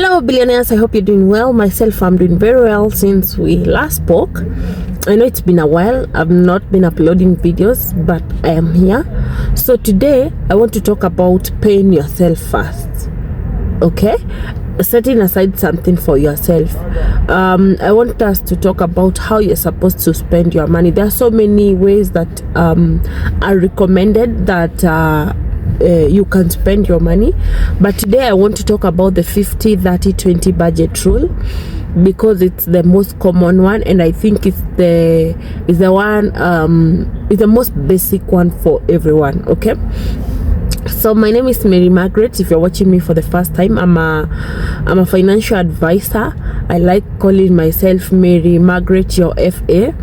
Hello billionaires, I hope you're doing well. Myself, I'm doing very well since we last spoke. I know it's been a while. I've not been uploading videos, but I am here. So today I want to talk about paying yourself first. Okay, setting aside something for yourself. I want us to talk about how you're supposed to spend your money. There are so many ways that are recommended that you can spend your money, but today I want to talk about the 50-30-20 budget rule, because it's the most common one, and I think it's the most basic one for everyone. Okay, so my name is Mary Margaret. If you're watching me for the first time, I'm a financial advisor. I like calling myself Mary Margaret, your FA.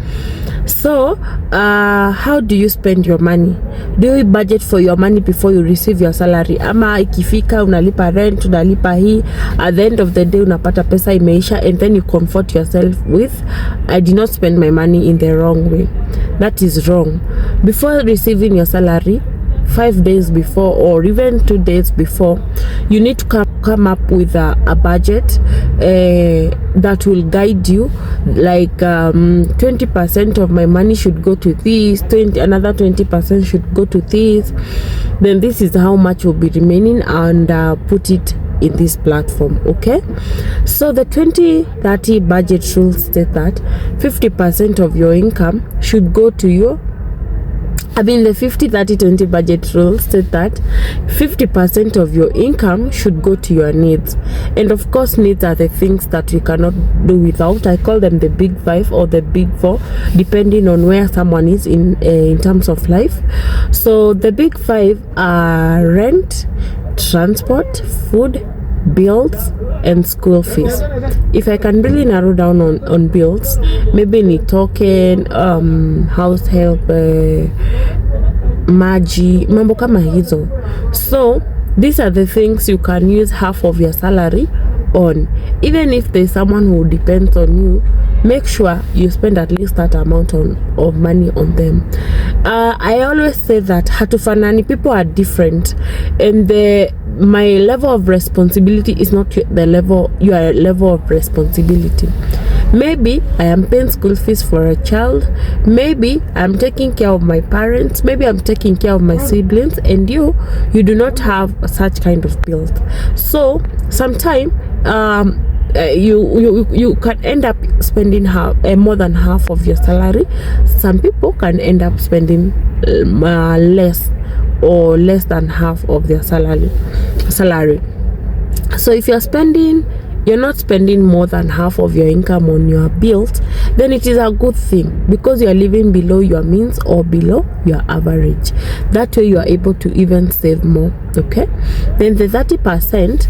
So how do you spend your money? Do you budget for your money before you receive your salary? Ama ikifika unalipa rent, unalipa hii, at the end of the day unapata pesa imeisha, and then you comfort yourself with, I did not spend my money in the wrong way. That is wrong. Before receiving your salary, 5 days before or even 2 days before, you need to come up with a budget that will guide you, like 20% of my money should go to this, another 20% should go to this, then this is how much will be remaining, and put it in this platform. Okay, so the 20-30 budget rule states that 50% of your income should go to your the 50-30-20 budget rule states that 50% of your income should go to your needs. And of course, needs are the things that we cannot do without. I call them the big five or the big four, depending on where someone is in terms of life. So the big five are rent, transport, food, bills, and school fees. If I can really narrow down on bills, maybe ni token, house help, maji, mambo kama hizo. So these are the things you can use half of your salary on. Even if there's someone who depends on you, make sure you spend at least that amount of money on them. I always say that hatufanani, people are different, and my level of responsibility is not your level of responsibility. Maybe I am paying school fees for a child, maybe I'm taking care of my parents, maybe I'm taking care of my siblings, and you do not have such kind of bills. So sometimes you can end up spending more than half of your salary. Some people can end up spending less or less than half of their salary. So if you're not spending more than half of your income on your bills, then it is a good thing, because you are living below your means or below your average. That way you are able to even save more. Okay, then the 30%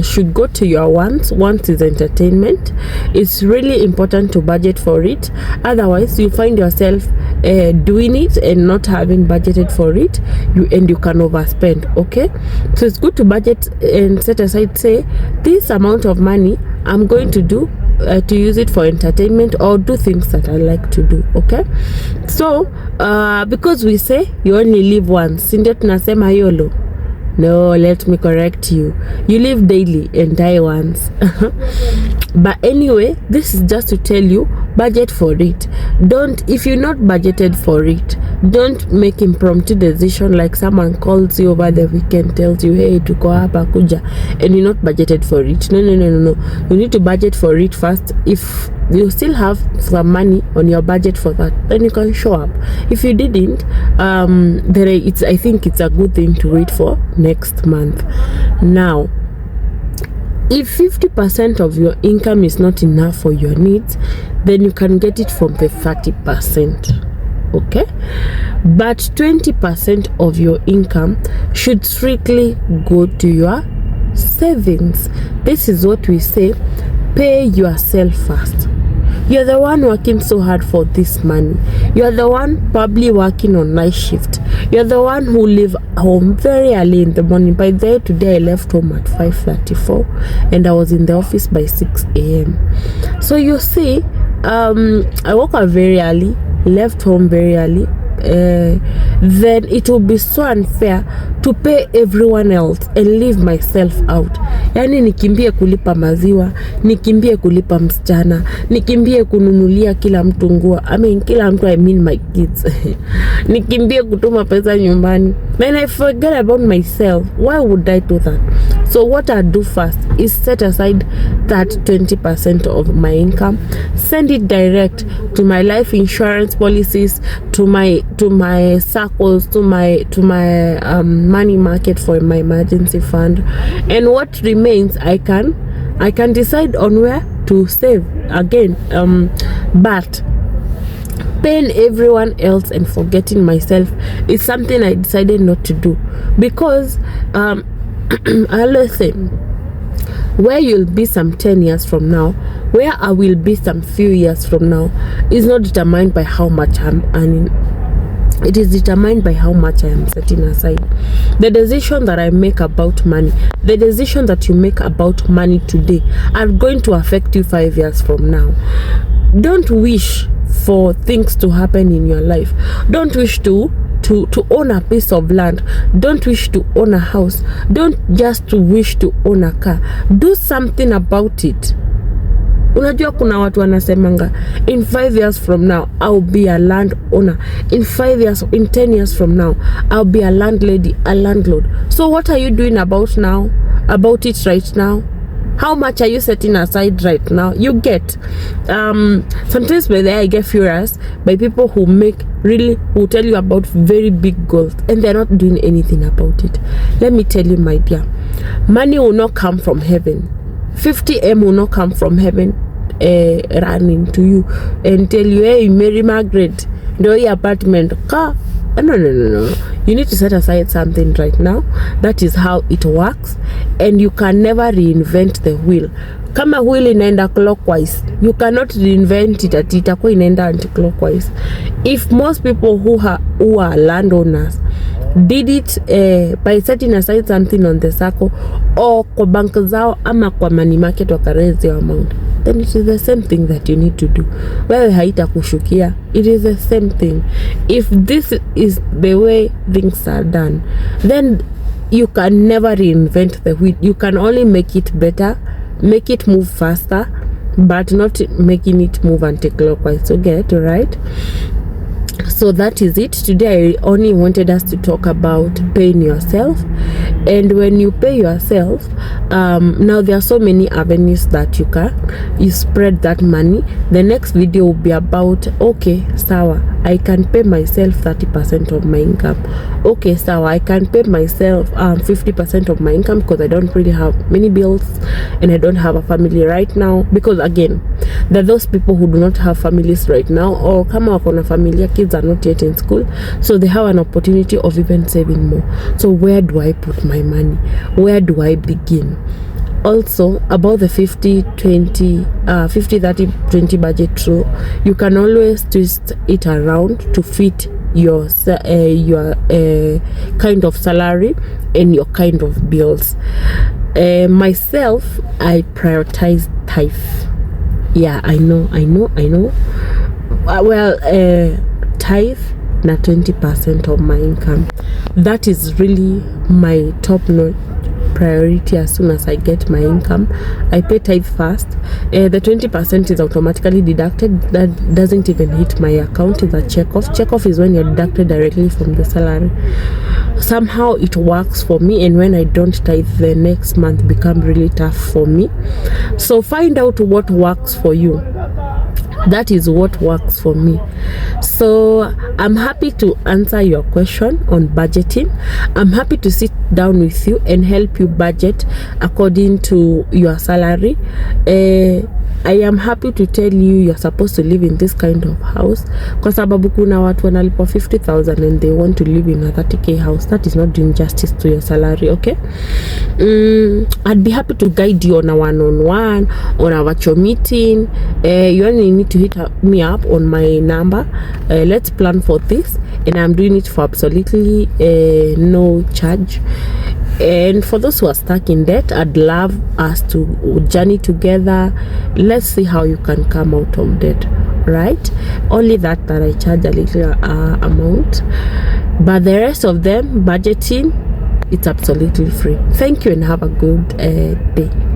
should go to your wants. Wants is entertainment. It's really important to budget for it, otherwise you find yourself doing it and not having budgeted for it, and you can overspend. Okay, so it's good to budget and set aside, say, this amount of money I'm going to do to use it for entertainment or do things that I like to do. Okay, so because we say you only live once, ndio tunasema YOLO. No, let me correct you. You live daily and die once. But anyway, this is just to tell you, budget for it. If you're not budgeted for it, don't make impromptu decision, like someone calls you over the weekend, tells you, hey, tuko hapa kuja, and you're not budgeted for it. No. You need to budget for it first. If you still have some money on your budget for that, then you can show up. If you didn't, I think it's a good thing to wait for next month. Now, if 50% of your income is not enough for your needs, then you can get it from the 30%. Okay, but 20% of your income should strictly go to your savings. This is what we say, pay yourself first. You're the one working so hard for this money. You're the one probably working on night shift. You're the one who leave home very early in the morning. By the way, today I left home at 5:34 and I was in the office by 6 a.m. So you see, I woke up very early, left home very early, then it will be so unfair to pay everyone else and leave myself out. Yani nikimbie kulipa maziwa, nikimbie kulipa msichana, nikimbie kununulia kila mtu nguo, kila mtu, I mean my kids. Nikimbie kutuma pesa nyumbani. Then I forget about myself. Why would I do that? So what I do first is set aside that 20% of my income, send it direct to my life insurance policies, to my circles, to my money market for my emergency fund, and what remains I can decide on where to save again. But paying everyone else and forgetting myself is something I decided not to do, because I always say, where you'll be some 10 years from now, where I will be some few years from now, is not determined by how much I'm earning. It is determined by how much I am setting aside. The decision that I make about money, the decision that you make about money today, are going to affect you 5 years from now. Don't wish for things to happen in your life. Don't wish to own a piece of land. Don't wish to own a house. Don't just wish to own a car. Do something about it. Unajua kuna watu wanasemanga, in 5 years from now I'll be a land owner, in 10 years from now I'll be a landlady, a landlord. So what are you doing about it right now? How much are you setting aside right now? You get sometimes by there I get furious by people who tell you about very big goals and they're not doing anything about it. Let me tell you, my dear, money will not come from heaven. 50M will not come from heaven running to you and tell you, hey, Mary Margaret, do your apartment car. No. You need to set aside something right now. That is how it works, and you can never reinvent the wheel. Kama wheel inaenda clockwise, you cannot reinvent it ati itakuwa inaenda anti-clockwise. If most people who are landowners did it by setting aside something on the circle or kwa bank zao ama kwa money market wakaraise your amount, then it is the same thing that you need to do. Wewe haitakushukia. It is the same thing. If this is the way things are done, then you can never reinvent the wheel. You can only make it better, make it move faster, but not making it move anti-clockwise. So get it right. So that is it. Today I only wanted us to talk about paying yourself. And when you pay yourself, now there are so many avenues that you spread that money. The next video will be about, okay, sawa, I can pay myself 30% of my income. Okay, sawa, I can pay myself 50% of my income because I don't really have many bills and I don't have a family right now. Because again, there are those people who do not have families right now, or kama wako na familia, kids are not yet in school, so they have an opportunity of even saving more. So where do I put my money? Where do I begin? Also, about the 50-30-20 budget rule, you can always twist it around to fit your kind of salary and your kind of bills. Myself, I prioritize tithe. Yeah, I know. Tithe na 20% of my income. That is really my top-notch priority. As soon as I get my income, I pay tithe first. The 20% is automatically deducted. That doesn't even hit my account. It's a check-off. Check-off is when you're deducted directly from the salary. Somehow it works for me, and when I don't tithe, the next month become really tough for me. So find out what works for you. That is what works for me. So I'm happy to answer your question on budgeting. I'm happy to sit down with you and help you budget according to your salary. I am happy to tell you you're supposed to live in this kind of house, kwa sababu kuna watu wanalipa 50,000 and they want to live in a 30k house. That is not doing justice to your salary, okay? I'd be happy to guide you on a one-on-one, on a virtual meeting. You only need to hit me up on my number. Let's plan for this, and I'm doing it for absolutely no charge. And for those who are stuck in debt, I'd love us to journey together. Let's see how you can come out of debt, right? Only that I charge a little amount, but the rest of them, budgeting, it's absolutely free. Thank you and have a good day.